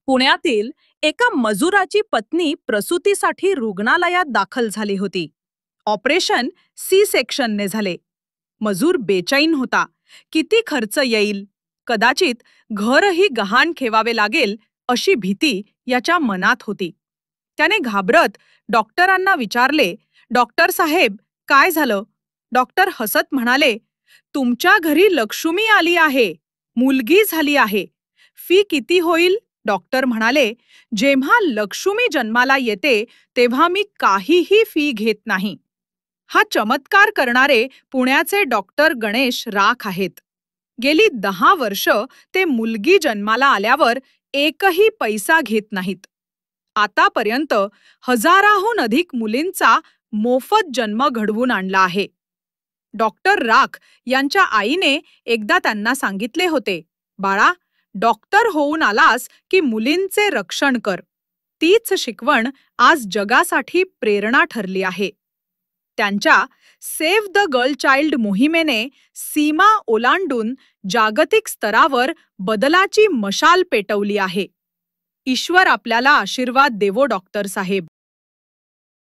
पुण्यातील एका मजुराची पत्नी प्रसूतीसाठी रुग्णालयात दाखल झाली होती. ऑपरेशन सी सेक्शनने झाले. मजूर बेचैन होता. किती खर्च येईल, कदाचित घरही गहाण ठेवावे लागेल अशी भीती याच्या मनात होती. त्याने घाबरत डॉक्टरांना विचारले, "डॉक्टर साहेब, काय झालं?" डॉक्टर हसत म्हणाले, "तुमच्या घरी लक्ष्मी आली आहे, मुलगी झाली आहे. फी किती होईल?" डॉक्टर म्हणाले, "जेव्हा लक्ष्मी जन्माला येते तेव्हा मी काहीही फी घेत नाही." हा चमत्कार करणारे पुण्याचे डॉक्टर गणेश राख आहेत. गेली 10 वर्ष ते मुलगी जन्माला आल्यावर एकही पैसा घेत नाहीत. आतापर्यंत हजाराहून अधिक मुलींचा मोफत जन्म घडवून आणला आहे. डॉक्टर राख यांच्या आईने एकदा त्यांना सांगितले होते, "बाळा, डॉक्टर होऊन आलास की मुलींचे रक्षण कर." तीच शिकवण आज जगासाठी प्रेरणा ठरली आहे. त्यांच्या सेव्ह द गर्ल चाइल्ड मोहिमेने सीमा ओलांडून जागतिक स्तरावर बदलाची मशाल पेटवली आहे. ईश्वर आपल्याला आशीर्वाद देवो डॉक्टर साहेब.